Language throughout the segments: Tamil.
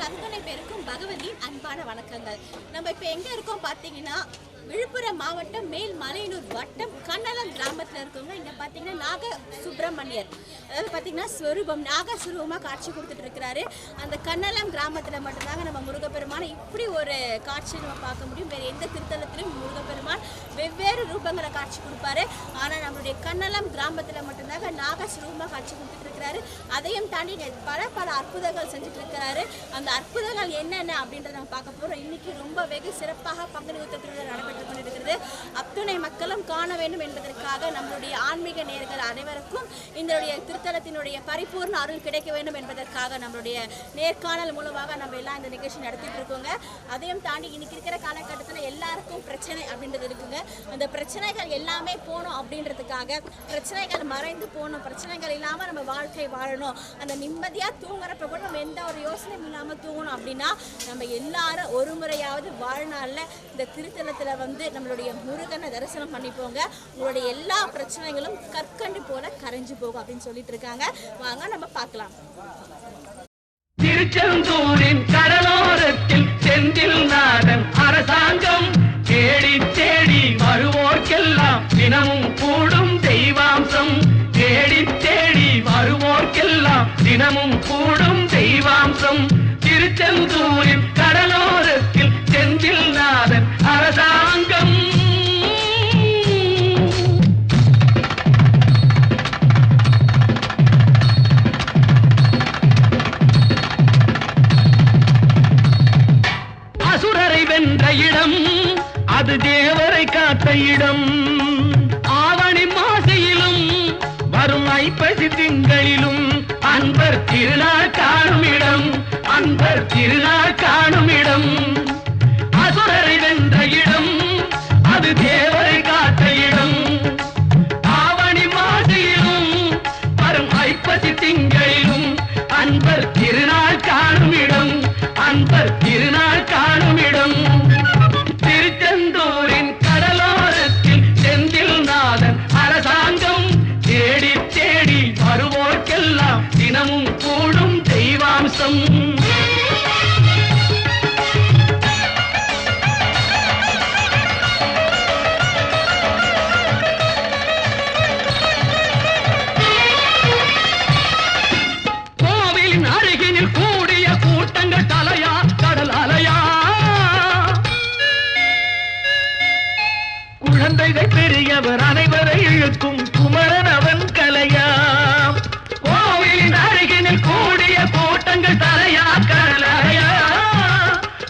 உங்கள் அத்தனை பேருக்கும் பகவதியின் அன்பான வணக்கங்கள். நம்ம இப்போ எங்கே இருக்கோம் பார்த்தீங்கன்னா, விழுப்புரம் மாவட்டம் மேல்மலையனூர் வட்டம் கண்ணலம் கிராமத்தில் இருக்கவங்க. இங்கே பார்த்தீங்கன்னா நாக சுப்பிரமணியர், அதாவது பார்த்தீங்கன்னா ஸ்வரூபம் நாகஸ்வரூபமாக காட்சி கொடுத்துட்டு இருக்கிறாரு. அந்த கண்ணலம் கிராமத்தில் மட்டும்தாங்க நம்ம முருகப்பெருமானை இப்படி ஒரு காட்சி நம்ம பார்க்க முடியும். வேறு எந்த திருத்தலத்திலும் முருகப்பெருமான் வெவ்வேறு ரூபங்களை காட்சி கொடுப்பாரு. ஆனால் நம்மளுடைய கண்ணலம் கிராமத்தில் மட்டும்தாங்க நாகஸ்வரூபமாக காட்சி கொடுத்துட்டு இருக்கிறாரு. அதையும் தாண்டி பல அற்புதங்கள் செஞ்சுட்டு இருக்கிறாரு. அந்த அற்புதங்கள் என்னென்ன அப்படின்றத நம்ம பார்க்க போகிறோம். இன்னைக்கு ரொம்ப வெகு சிறப்பாக பங்குனி உத்திர திருவிழா நடைபெற்று கொண்டிருக்கிறது. அத்துணை மக்களும் காண வேண்டும் என்பதற்காக நம்மளுடைய ஆன்மீக நேயர்கள் அனைவருக்கும் இந்த திருத்தலத்தினுடைய பரிபூர்ண அருள் கிடைக்க வேண்டும் என்பதற்காக நம்மளுடைய நேர்காணல் மூலமாக நம்ம எல்லாம் இந்த நிகழ்ச்சி நடத்திட்டு இருக்கோங்க. அதையும் தாண்டி இன்னைக்கு இருக்கிற காலகட்டத்தில் எல்லாருக்கும் பிரச்சனை அப்படின்றது இருக்குங்க. அந்த பிரச்சனைகள் எல்லாமே போகணும் அப்படின்றதுக்காக, பிரச்சனைகள் மறைந்து போகணும், பிரச்சனைகள் இல்லாமல் நம்ம வாழ்க்கை வாழணும், அந்த நிம்மதியாக தூங்குறப்ப கூட நம்ம எந்த ஒரு யோசனையும் இல்லாமல் தூங்கணும் அப்படின்னா நம்ம எல்லாரும் ஒரு முறையாவது வாழ்நாளில் இந்த திருத்தலத்தில் வந்து நம்மளுடைய முருகனை தரிசனம் பண்ணிப்போங்க. உங்களுடைய எல்லா பிரச்சனைகளும் கற்கண்டு போல கரைஞ்சு போகும் அப்படின்னு சொல்லிட்டு இருக்காங்க. வாங்க நம்ம பார்க்கலாம். திருச்செந்தூரின் கடலோரத்தில் செந்தில் நாதன் அரசாங்கம் தேடி தேடி வருவோர்க்கெல்லாம் தினமும் கூடும் தெய்வாம்சம். தேடி தேடி வருவோர்க்கெல்லாம் தினமும் கூடும் தெய்வாம்சம். திருச்செந்தூரின் கடலோரத்தில் செந்தில் நாதன் அரசாங்கம். அசுரரை வென்ற இடம் அது தேவரை காத்த இடம். ஆவணி மாசையிலும் வரும் ஐப்பசி திங்களிலும் அன்பர் திருநாள் காணும் இடம், அன்பர் திருநாள் காணும் இடம். அசுரரை வென்ற இடம் அது தேவரை காத்த இடம். ஆவணி மாசையிலும் வரும் ஐப்பசி திங்களிலும் அன்பர் திருநாள் காணும் இடம், அன்பர் திருநாள் காணும் இடம். திருச்செந்தூரின் கடலோரத்தில் செந்தில் நாதன் அரசாங்கம் தேடி தேடி வருவோர்க்கெல்லாம் தினமும் கூடும் தெய்வாம்சம். கோவிலின் அருகினில் கூடிய கூட்டங்கள் தலையா கடல் அலையா. குழந்தைகள் பெரியவர் அனைவரை இழுக்கும் குமரன் அவன் கலையா. கோவிலின் அருகினில் கூடிய கூட்டங்கள் தலையா கடல் அலையா.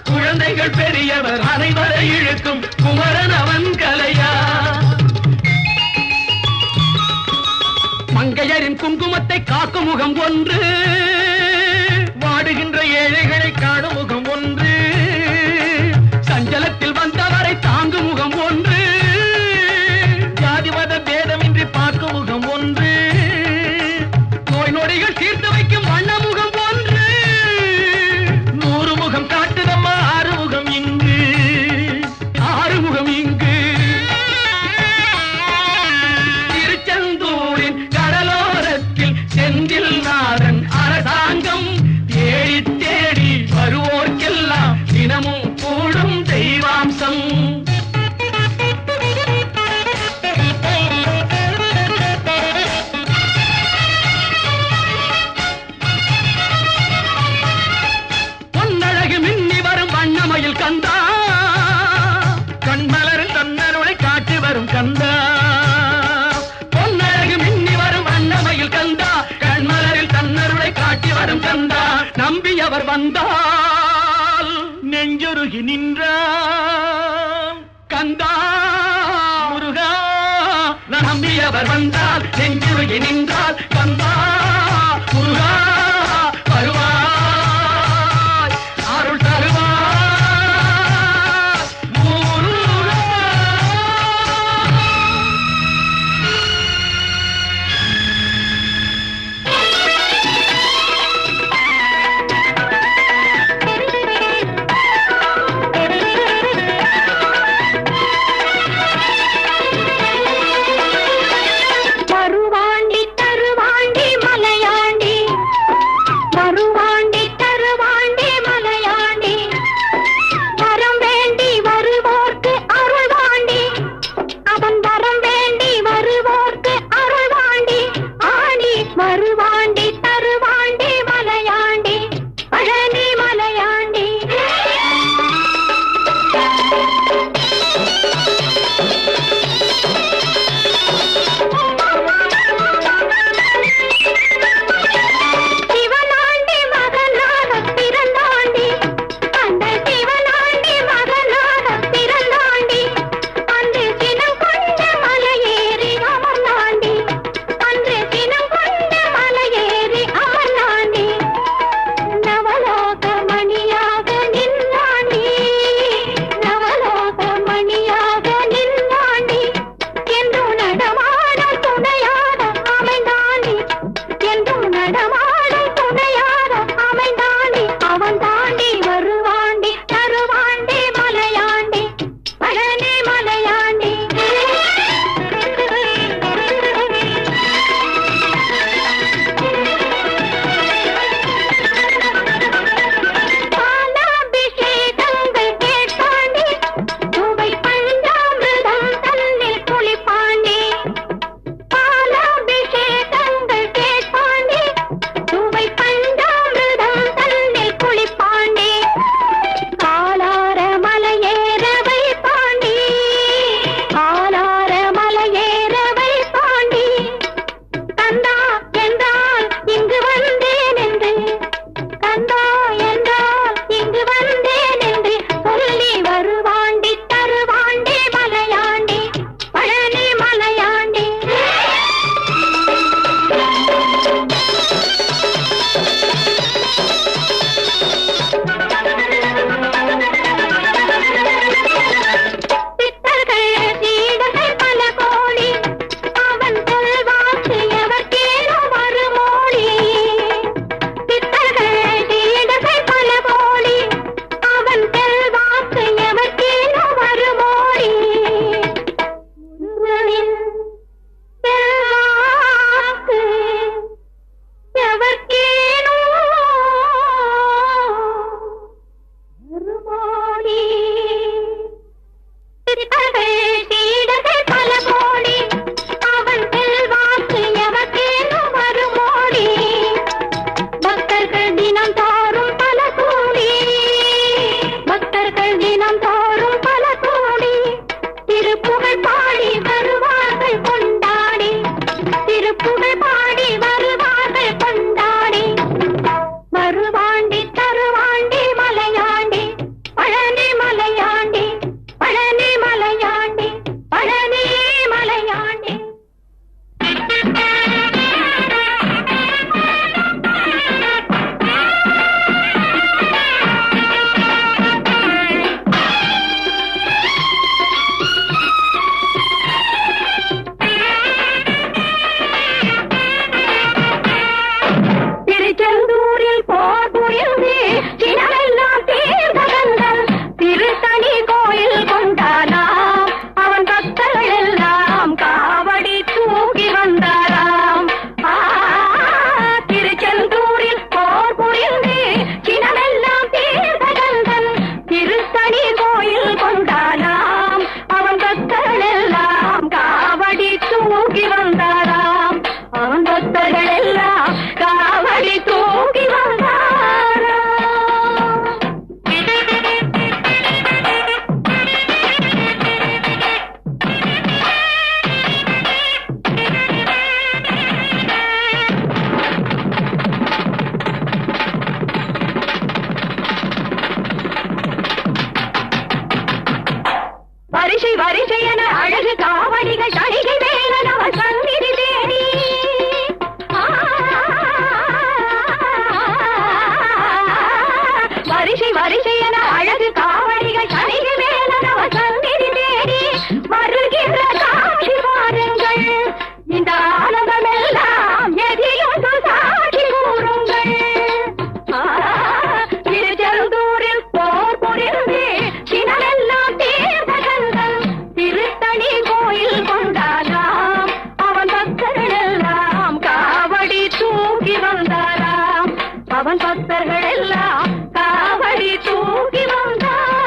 குழந்தைகள் பெரியவர் அனைவரை இழுக்கும் குமரன் அவன் கலையா. மங்கையரின் குங்குமத்தை காக்கும் முகம் ஒன்று, வாடுகின்ற ஏழைகளை காணும் முகம் ஒன்று, சஞ்சலத்தில் வந்தவரை தாங்கும் முகம் ஒன்று, ஜாதி மத பேதமின்றி பார்க்கும் முகம் ஒன்று, நோய் நொடிகள் தீர்த்து வைக்கும் வண்ண முகம் ஒன்று. 100 முகம் காட்டுதம்மா, 6 முகம் இங்கு, 6 முகம் இங்கு. திருச்செந்தூரின் கடலோரத்தில் செந்தில் நாதன் அரசாங்கம் தேடி தேடி வருவோர்க்கெல்லாம் தினமும் கூடும் தெய்வாம்சம். பொன்னழகு மின்னி வரும் வண்ணமயில் கந்தா, கண்மலரில் தன்னருளை காட்டி வரும் கந்தா. பொன்னழகு மின்னி வரும் வண்ணமயில் கந்தா, கண்மலரில் தன்னருளை காட்டி வரும் கந்தா. நம்பியவர் வந்தால் நெஞ்சுருகி நின்றான் கந்தா முருகா. நம்பியவர் வந்தால் நெஞ்சுருகி நின்றால் கந்தா முருகா. வருவாய் அருள் தருவாய் முருகா. தருவாண்டி தருவாண்டி வரிசையன அழகு காவடிகள் சனிக்கு மேலனவ சந்நிதி தேடி வருகின்ற காட்சி பாருங்கள். இந்த ஆனந்தமெல்லாம் எதிலும் சாட்சி கூறுங்கள். திருச்செந்தூரில் போர் புரிந்து சினமெல்லாம் தீர்த்தகங்கள் திருத்தணி கோயில் கொண்டாராம். அவன் பக்தர்கள் எல்லாம் காவடி தூக்கி வந்தாராம். அவன் பக்தர்கள் எல்லாம் காவடி தூக்கி வந்தார்.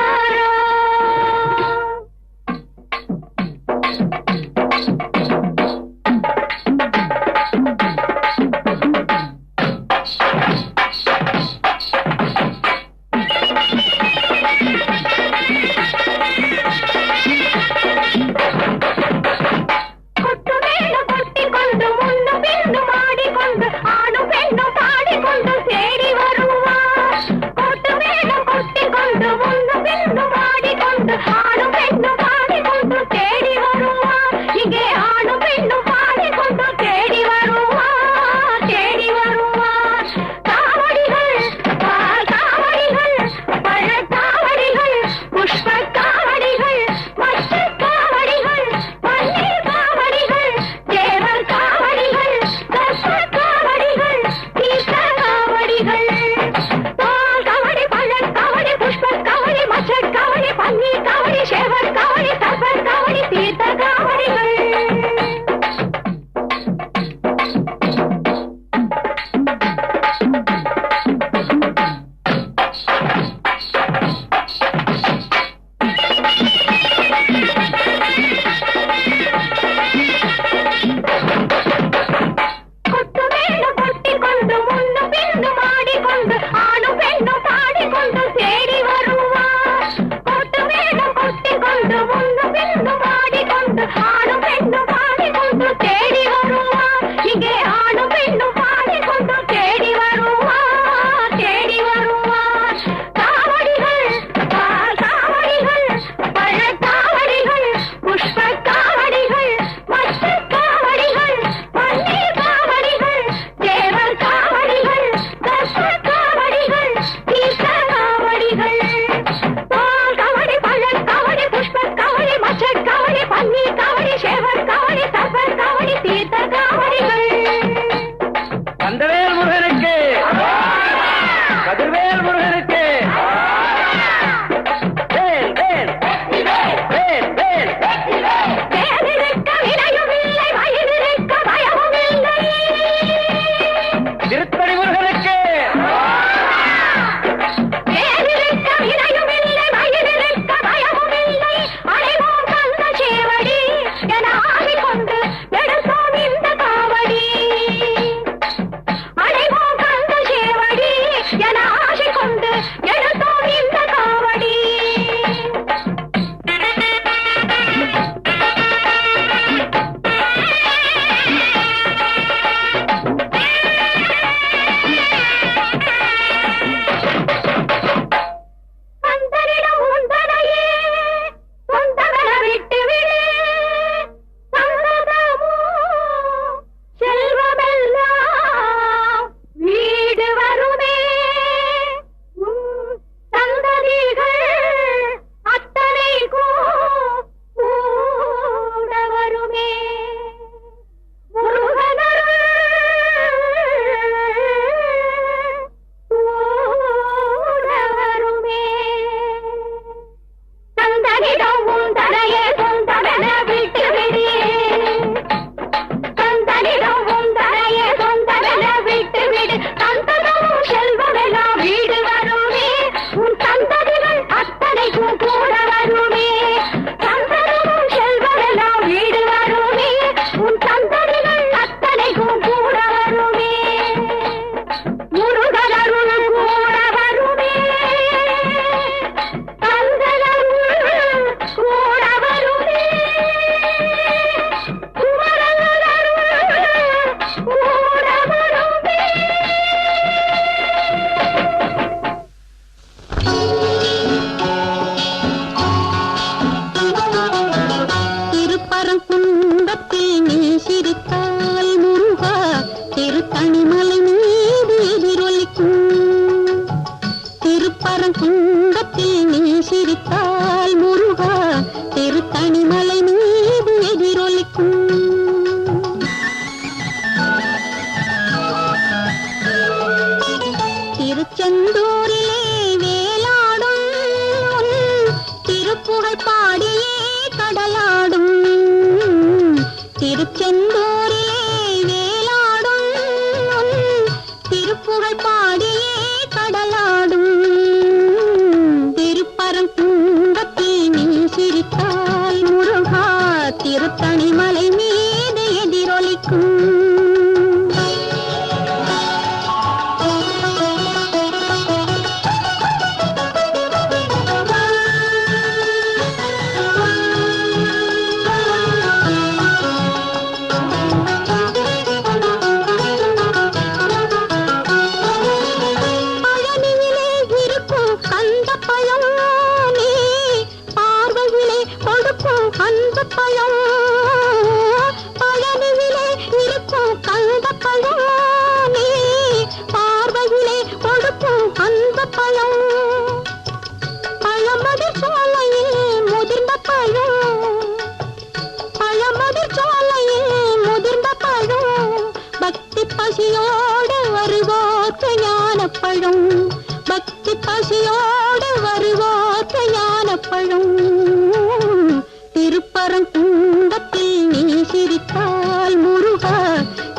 திருச்செந்தூரிலே வேலாடும் திருப்புகழ் பாடியே கடலாடும் திருச்செந்தூரிலே வேலாடும் திருப்புகழ் பாடியே கடலாடும் திருப்பரங்குன்றத்தில் நீ சிரித்தால் முருகா திருத்தணிமலை மீது எதிரொலிக்கும் பழனியிலே இருக்கும் கந்த பழம் நீ பார்வையிலே கொடுக்கும் அந்த பழம் பழமதிர் சோலையில் முதிர்ந்த பழம் பழமதிர் சோலையில் முதிர்ந்த பழம் பக்தி பசியோடு வருவோர்க்கு ஞான பழம் பக்தி பசியோடு வருவோர்க்கு ஞான பழம் திருப்பரங்குன்றத்தில் நீ சிரித்தால் முருகா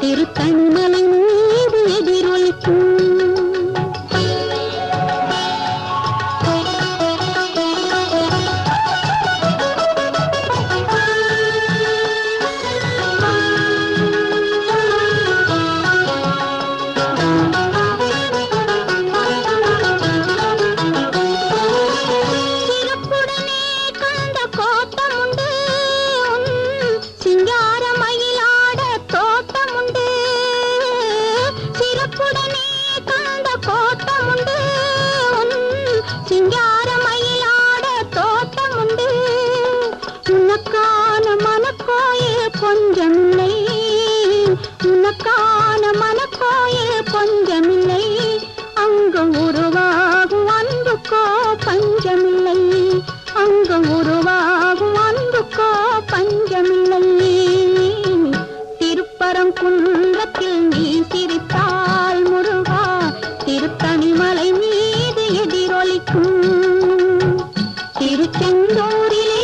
திருத்தணிமலை மீது எதிரொலிக்கும் கொஞ்சமில்லை உனக்கான மனக்கோயில் கொஞ்சமில்லை அங்கம் உருவாகும் அன்புக்கோ பஞ்சமில்லை அங்கம் உருவாகும் அன்புக்கோ பஞ்சமில்லை திருப்பரங்குன்றத்தில் நீ சிரித்தால் முருகா திருத்தணிமலை மீது எதிரொலிக்கும் திருச்செந்தூரிலே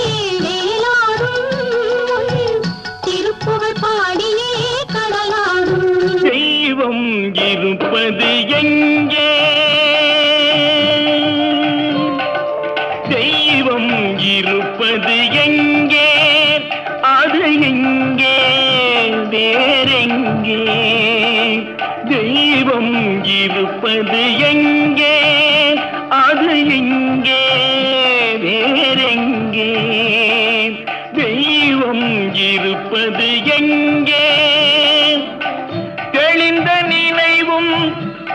தெய்வம் இருப்பது எங்கே தெய்வம் இருப்பது எங்கே அது எங்கே வேறெங்கே தெய்வம் இருப்பது எங்கே அது எங்கே வேறெங்கே தெய்வம் இருப்பது எங்கே தெளிந்த நினைவும்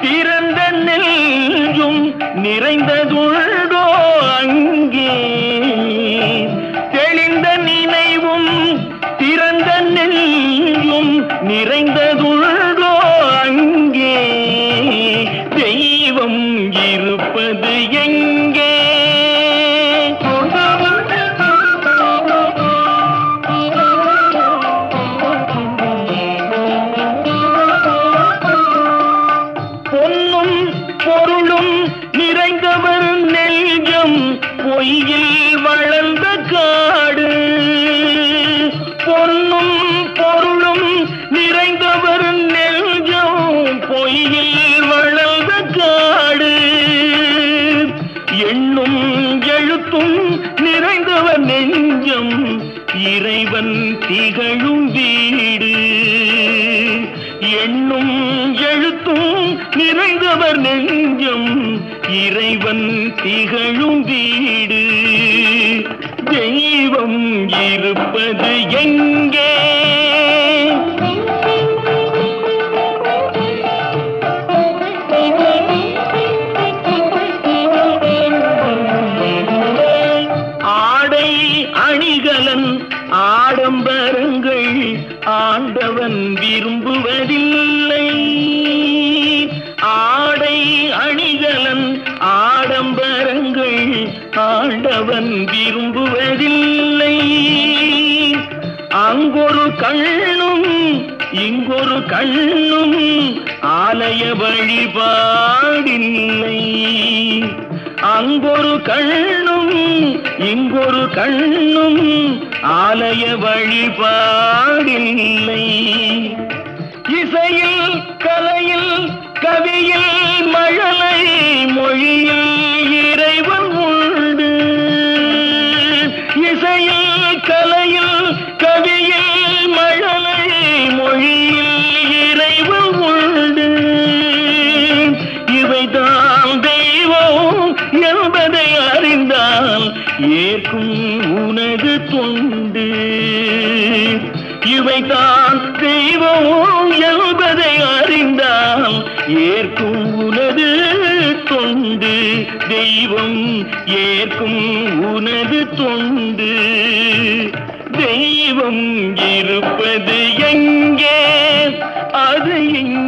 திறந்த நெஞ்சும் நிறைந்ததுள்ளோ அங்கே தெளிந்த நினைவும் திறந்த நெஞ்சும் நிறைந்ததுள்ளோ அங்கே தெய்வம் இருப்பது எங்கே பொய்யில் வளர்ந்த காடு பொன்னும் பொருளும் நிறைந்தவர் நெஞ்சம் பொய்யில் வளர்ந்த காடு எண்ணும் எழுத்தும் நிறைந்தவர் நெஞ்சம் இறைவன் திகழும் வீடு எண்ணும் எழுத்தும் நிறைந்தவர் நெஞ்சம் இறைவன் திகழும் வீடு தெய்வம் இருப்பது எங்கே ஆடை அணிகலன் ஆடம்பரங்கள் ஆண்டவன் விரும்புவதில்லை ஆடை அணிகலன் ஆடம்பரங்கள் ஆண்டவன் விரும்புவதில்லை அங்கொரு கண்ணும் இங்கொரு கண்ணும் ஆலய வழிபாடில்லை. அங்கொரு கண்ணும் இங்கொரு கண்ணும் ஆலய வழிபாடில்லை. இசையில் கலையில் கவியில் மழலை மொழியில் இறைவன் உண்டு. இசையில் கலையில் கவியில் மழலை மொழியில் இறைவன் உண்டு. இவைதான் தெய்வம் என்பதை அறிந்தால் ஏற்கும் உனது தொண்டு. இவைதான் தெய்வம் என்பதை அறிந்தால் ஏற்கும் உனது தொண்டு. தெய்வம் ஏற்கும் உனது தொண்டு. தெய்வம் இருப்பது எங்கே, அது எங்கே